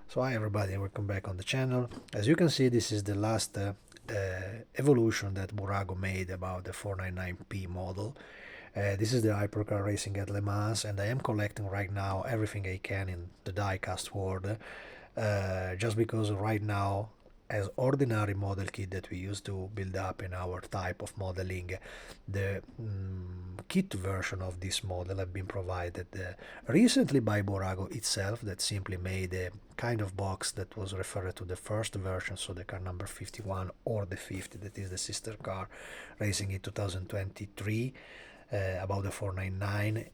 So hi everybody, welcome back on the channel. As you can see, this is the last evolution that Burago made about the 499p model. This is the hypercar racing at Le Mans, and I am collecting right now everything I can in the diecast world, just because right now, as ordinary model kit that we used to build up in our type of modeling, the kit version of this model have been provided recently by Burago itself, that simply made a kind of box that was referred to the first version, so the car number 51 or the 50, that is the sister car racing in 2023, about the 499.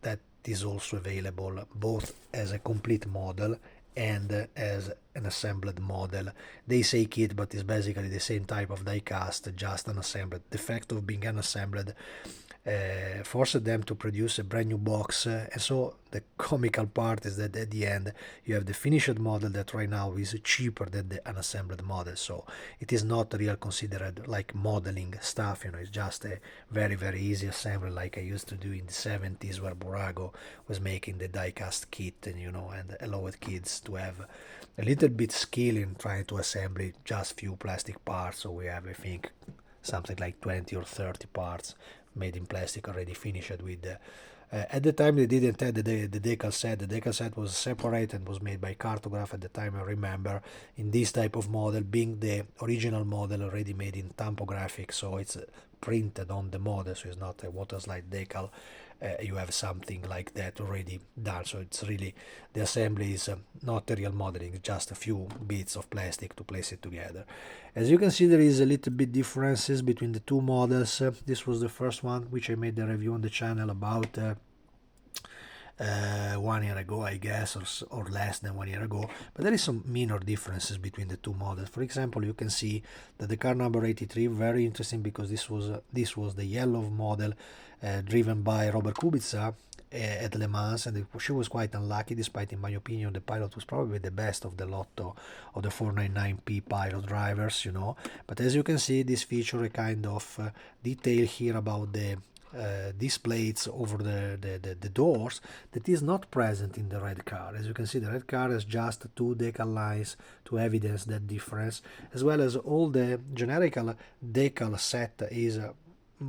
That is also available both as a complete model and as an assembled model. They say kit, but it's basically the same type of die cast, just unassembled. The fact of being unassembled forced them to produce a brand new box, and so the comical part is that at the end you have the finished model that right now is cheaper than the unassembled model. So it is not real considered like modeling stuff, it's just a very easy assembly like I used to do in the 70s, where Burago was making the die-cast kit, and allowed kids to have a little bit skill in trying to assemble just few plastic parts. So we have, I think, something like 20 or 30 parts made in plastic already finished with at the time they didn't have the decal set. The decal set was separate and was made by Cartograph at the time, I remember, in this type of model, being the original model already made in tampographic, so it's printed on the model, so it's not a water slide decal. You have something like that already done, so it's really, the assembly is not a real modeling, just a few bits of plastic to place it together. As you can see, there is a little bit differences between the two models. This was the first one which I made the review on the channel about 1 year ago, I guess, or less than 1 year ago, but there is some minor differences between the two models. For example, you can see that the car number 83, very interesting, because this was the yellow model driven by Robert Kubica at Le Mans, and she was quite unlucky, despite, in my opinion, the pilot was probably the best of the lotto of the 499p pilot drivers, But as you can see, this feature a kind of detail here about the displays over the doors that is not present in the red car. As you can see, the red car has just two decal lines to evidence that difference, as well as all the generic decal set is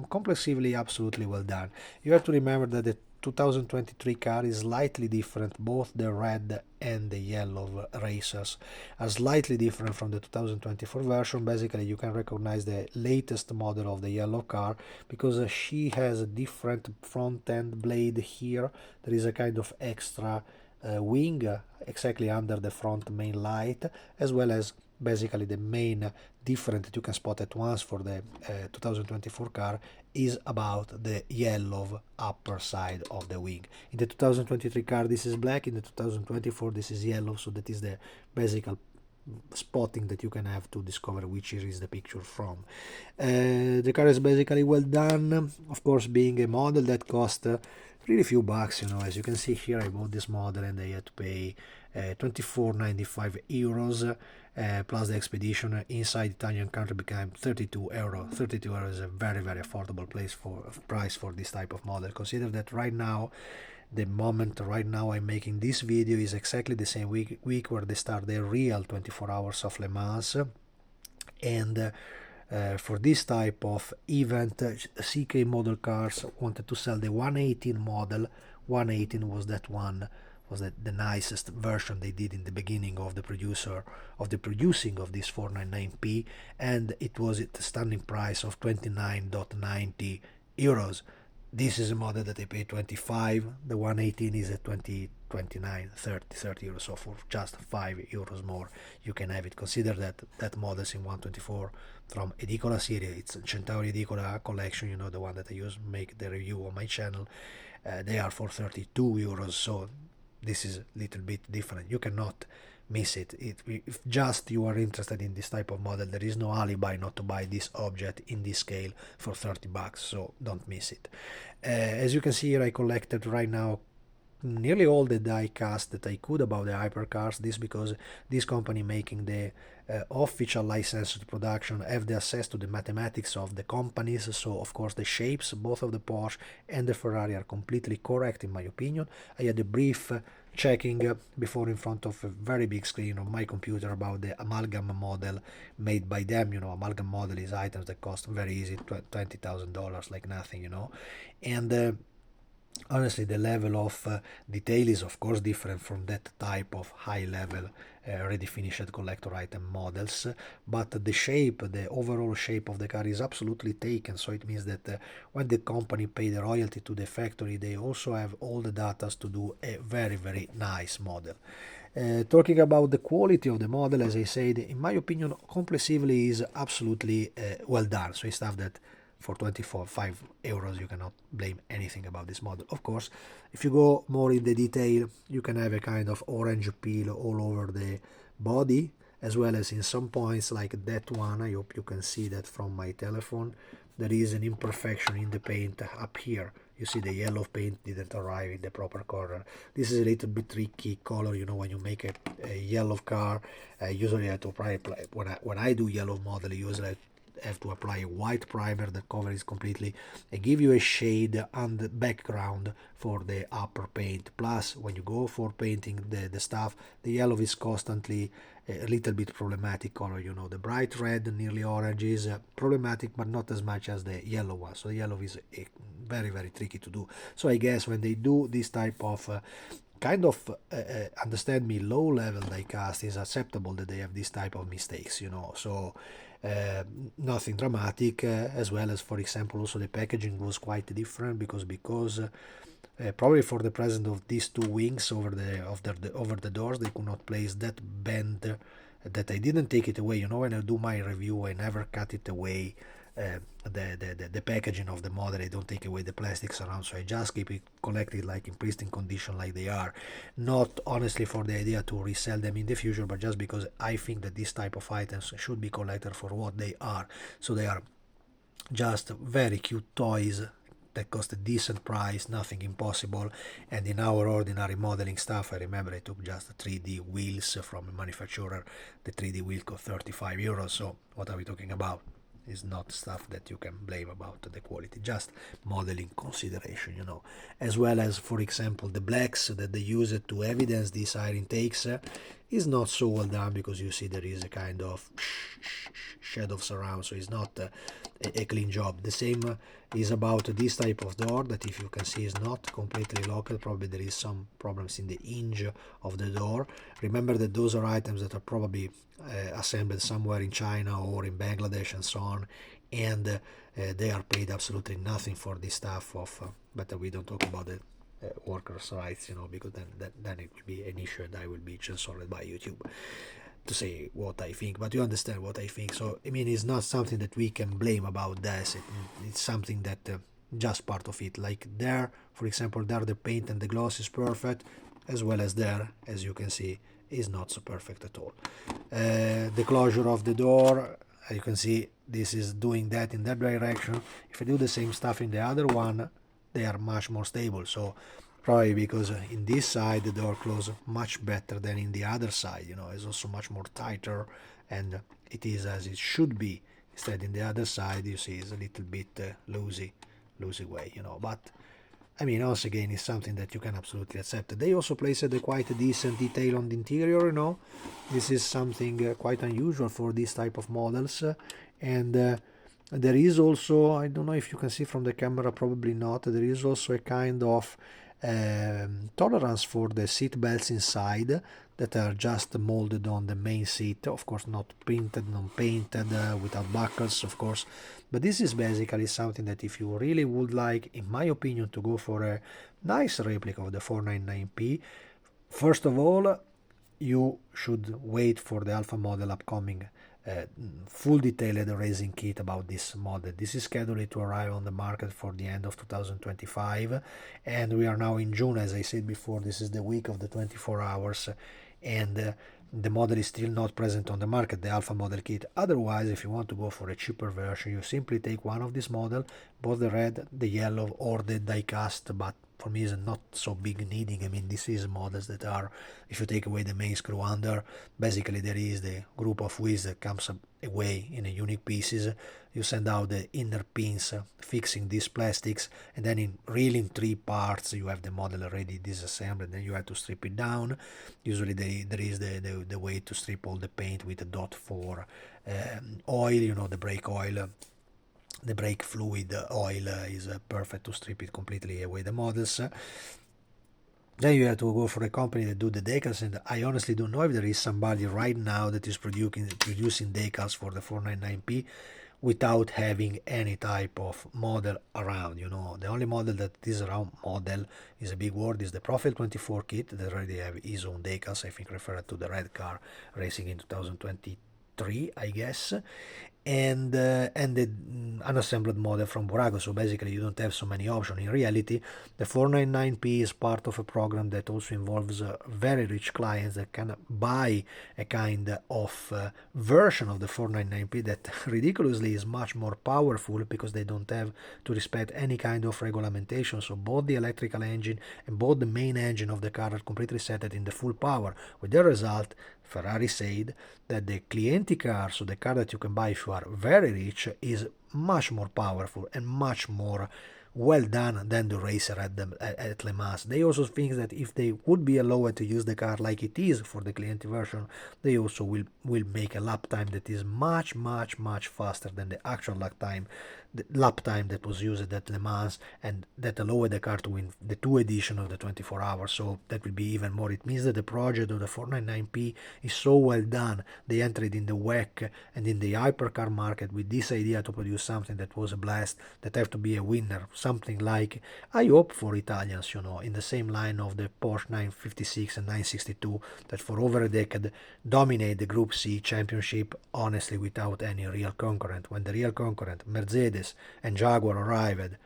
comprehensively absolutely well done. You have to remember that the 2023 car is slightly different. Both the red and the yellow racers are slightly different from the 2024 version. Basically, you can recognize the latest model of the yellow car because she has a different front end blade here. There is a kind of extra wing exactly under the front main light, as well as basically the main difference that you can spot at once for the 2024 car is about the yellow upper side of the wing. In the 2023 car this is black, in the 2024 this is yellow, so that is the basic spotting that you can have to discover which is the picture from. The car is basically well done, of course, being a model that cost really few bucks. As you can see here, I bought this model and I had to pay 24.95 euros plus the expedition. Inside Italian country became 32 euro. 32 euro is a very affordable price for this type of model. Consider that right now, the moment right now I'm making this video is exactly the same week where they start the real 24 hours of Le Mans, and for this type of event, CK Model Cars wanted to sell the 118 model. 118 was the nicest version they did in the beginning of the producing of this 499p, and it was at the standing price of 29.90 euros. This is a model that I paid 25. The 118 is at 20, 29, 30 euros. So for just 5 euros more, you can have it. Consider that models in 124 from Edicola series. It's Centauri Edicola collection, the one that I use make the review on my channel. They are for 32 euros. So this is a little bit different. You cannot miss it. If just you are interested in this type of model, there is no alibi not to buy this object in this scale for 30 bucks, so don't miss it. As you can see here, I collected right now nearly all the die cast that I could about the hypercars. This because this company making the official licensed production have the access to the mathematics of the companies, so of course the shapes both of the Porsche and the Ferrari are completely correct in my opinion. I had a brief checking before in front of a very big screen on my computer about the amalgam model made by them. Amalgam model is items that cost very easy $20,000, like nothing, and honestly, the level of detail is of course different from that type of high level ready finished collector item models, but the overall shape of the car is absolutely taken. So it means that when the company pay the royalty to the factory, they also have all the data to do a very, very nice model. Talking about the quality of the model, as I said, in my opinion, comprehensively is absolutely well done. So it's stuff that for 5 euros you cannot blame anything about this model. Of course, if you go more in the detail, you can have a kind of orange peel all over the body, as well as in some points like that one. I hope you can see that from my telephone. There is an imperfection in the paint up here. You see the yellow paint didn't arrive in the proper corner. This is a little bit tricky color, when you make a yellow car. Usually I have to apply when I do yellow model, usually I have to apply a white primer that covers completely and give you a shade on the background for the upper paint. Plus, when you go for painting the stuff, the yellow is constantly a little bit problematic color. The bright red, nearly orange is problematic, but not as much as the yellow one. So the yellow is very, very tricky to do. So I guess when they do this type of kind of understand me, low level diecast, is acceptable that they have this type of mistakes, so nothing dramatic. As well as, for example, also the packaging was quite different because probably for the presence of these two wings over the doors, they could not place that bend that I didn't take it away. When I do my review, I never cut it away. The packaging of the model, I don't take away the plastics around, so I just keep it collected like in pristine condition like they are, not honestly for the idea to resell them in the future, but just because I think that this type of items should be collected for what they are. So they are just very cute toys that cost a decent price, nothing impossible. And in our ordinary modeling stuff, I remember I took just 3D wheels from a manufacturer. The 3D wheel cost 35 euros, so what are we talking about? Is not stuff that you can blame about the quality, just modeling consideration, as well as, for example, the blacks that they use to evidence these air intakes is not so well done, because you see there is a kind of shadows around, so it's not a clean job. The same is about this type of door that, if you can see, is not completely locked. Probably there is some problems in the hinge of the door. Remember that those are items that are probably assembled somewhere in China or in Bangladesh and so on, and they are paid absolutely nothing for this stuff but we don't talk about the workers' rights, because then it will be an issue and I will be censored by YouTube to say what I think, but you understand what I think. So I mean, it's not something that we can blame about this. It's something that just part of it. Like there, for example, there the paint and the gloss is perfect, as well as there, as you can see, is not so perfect at all. The closure of the door, you can see this is doing that in that direction. If I do the same stuff in the other one, they are much more stable. So probably because in this side the door closes much better than in the other side, it's also much more tighter, and it is as it should be. Instead, in the other side, you see, it's a little bit loosey way, but I mean, once again, it's something that you can absolutely accept. They also placed a quite decent detail on the interior, This is something quite unusual for this type of models. And there is also, I don't know if you can see from the camera, probably not, there is also a kind of tolerance for the seat belts inside that are just molded on the main seat, of course not printed, non-painted, without buckles, of course. But this is basically something that, if you really would like, in my opinion, to go for a nice replica of the 499p, first of all, you should wait for the alpha model upcoming full detailed racing kit about this model. This is scheduled to arrive on the market for the end of 2025, and we are now in June. As I said before, this is the week of the 24 hours, and the model is still not present on the market, the alpha model kit. Otherwise, if you want to go for a cheaper version, you simply take one of this model, both the red, the yellow, or the die-cast, but for me is not so big needing. I mean, this is models that are, if you take away the main screw under, basically there is the group of wheels that comes away in a unique pieces. You send out the inner pins fixing these plastics, and then in really in 3 parts you have the model already disassembled. Then you have to strip it down. Usually there is the way to strip all the paint with a dot for oil, you know, the brake oil. The brake fluid oil is perfect to strip it completely away the models. Then you have to go for a company that do the decals, and I honestly don't know if there is somebody right now that is producing decals for the 499P without having any type of model around. You know, the only model that is around, model is a big word, is the Profile 24 kit that already have his own decals, I think referred to the red car racing in 2023, I guess, and the unassembled model from Burago. So basically you don't have so many options. In reality, the 499P is part of a program that also involves very rich clients that can buy a kind of version of the 499P that ridiculously is much more powerful, because they don't have to respect any kind of regulation. So both the electrical engine and both the main engine of the car are completely set in the full power. With the result, Ferrari said that the Clienti car, so the car that you can buy if you are very rich, is much more powerful and much more well done than the racer at Le Mans. They also think that if they would be allowed to use the car like it is for the Clienti version, they also will make a lap time that is much faster than the actual lap time that was used at Le Mans, and that allowed the car to win the 2 edition of the 24 hours. So that will be even more. It means that the project of the 499P is so well done. They entered in the WEC and in the hypercar market with this idea to produce something that was a blast, that have to be a winner. Something like, I hope for Italians, you know, in the same line of the Porsche 956 and 962 that for over a decade dominate the Group C championship, honestly without any real concurrent. When the real concurrent, Mercedes and Jaguar, arrived,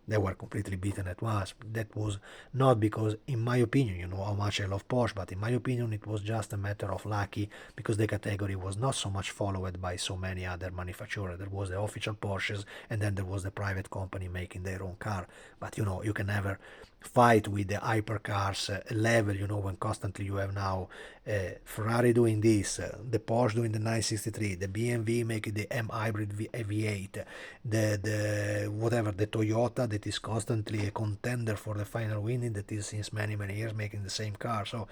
they were completely beaten at once. That was not because, in my opinion, you know how much I love Porsche, but in my opinion it was just a matter of lucky, because the category was not so much followed by so many other manufacturers. There was the official Porsches, and then there was the private company making their own car. But you know, you can never fight with the hypercars level, you know, when constantly you have now Ferrari doing this, the Porsche doing the 963, the BMW making the M hybrid V8, the whatever, the Toyota that is constantly a contender for the final winning, that is since many years making the same car. So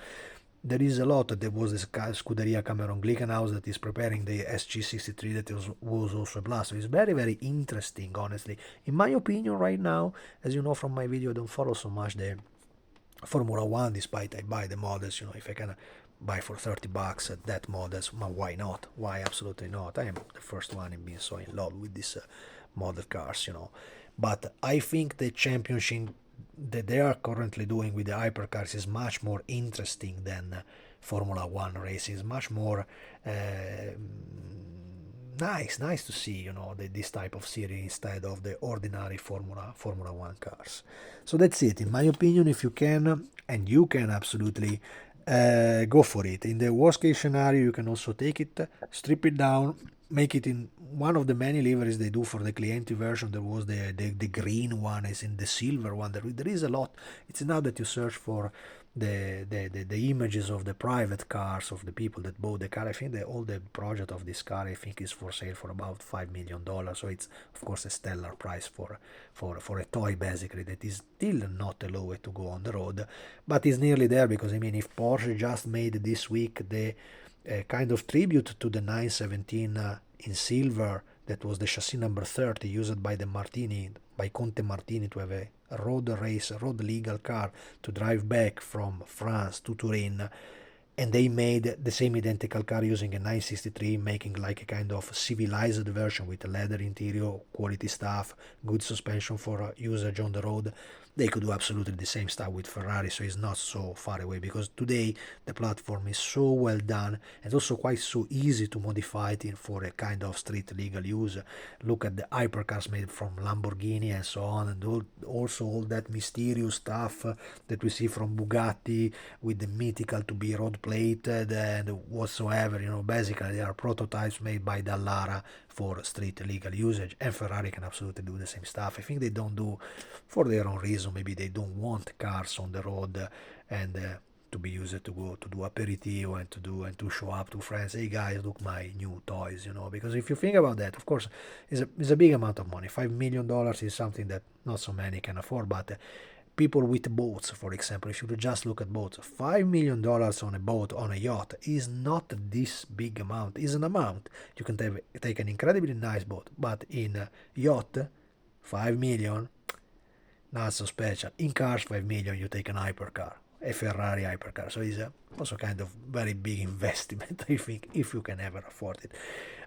there is a lot. There was this Scuderia Cameron Glickenhaus that is preparing the SG63 that was also a blast. So it's very interesting, honestly. In my opinion right now, as you know from my video, I don't follow so much the Formula 1, despite I buy the models. You know, if I can buy for $30 that models, why not? Why absolutely not? I am the first one in being so in love with these model cars, you know. But I think the championship that they are currently doing with the hypercars is much more interesting than Formula 1 racing. Is much more nice to see, you know, this type of series instead of the ordinary Formula 1 cars. So that's it. In my opinion, if you can, and you can absolutely go for it. In the worst case scenario, you can also take it, strip it down, make it in one of the many liveries they do for the Clienti version. There was the green one, is in the silver one. There is a lot. It's now that you search for the images of the private cars of the people that bought the car. I think all the project of this car, I think, is for sale for about $5 million. So it's of course a stellar price for a toy, basically, that is still not allowed to go on the road, but is nearly there. Because I mean, if Porsche just made this week the kind of tribute to the 917 in silver, that was the chassis number 30 used by Conte Martini to have a road legal car to drive back from France to Turin, and they made the same identical car using a 963, making like a kind of civilized version with a leather interior, quality stuff, good suspension for usage on the road. They could do absolutely the same stuff with Ferrari, so it's not so far away, because today the platform is so well done and also quite so easy to modify it for a kind of street legal use. Look at the hypercars made from Lamborghini and so on, and also all that mysterious stuff that we see from Bugatti with the mythical to be road plated and whatsoever. You know, basically they are prototypes made by Dallara for street legal usage, and Ferrari can absolutely do the same stuff. I think they don't do for their own reason. reason. Maybe they don't want cars on the road and to be used to go to do aperitivo and to show up to friends. Hey guys, look my new toys, you know. Because if you think about that, of course, it's a big amount of money. $5 million is something that not so many can afford, but people with boats, for example, if you just look at boats, $5 million on a boat, on a yacht, is not this big amount. Is an amount. You can take an incredibly nice boat, but in a yacht, 5 million, not so special. In cars, 5 million, you take an hypercar, a Ferrari hypercar. So it's also kind of very big investment, I think, if you can ever afford it.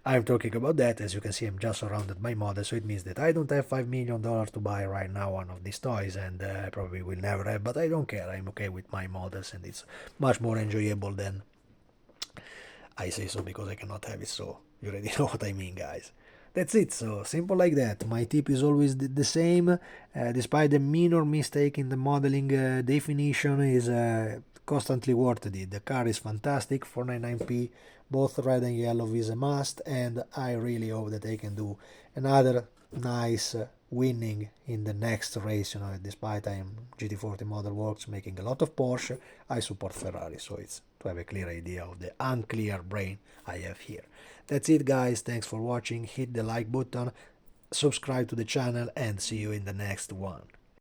I'm talking about that. As you can see, I'm just surrounded by models, so it means that I don't have $5 million to buy right now one of these toys, and I probably will never have, but I don't care. I'm okay with my models, and it's much more enjoyable than I say so because I cannot have it, so you already know what I mean, guys. That's it, so simple like that. My tip is always the same. Despite the minor mistake in the modeling, definition is constantly worth it. The car is fantastic, 499p, both red and yellow is a must, and I really hope that they can do another nice winning in the next race. You know, despite I am GT40 Model Works making a lot of Porsche, I support Ferrari, so it's to have a clear idea of the unclear brain I have here. That's it, guys. Thanks for watching. Hit the like button, subscribe to the channel, and see you in the next one.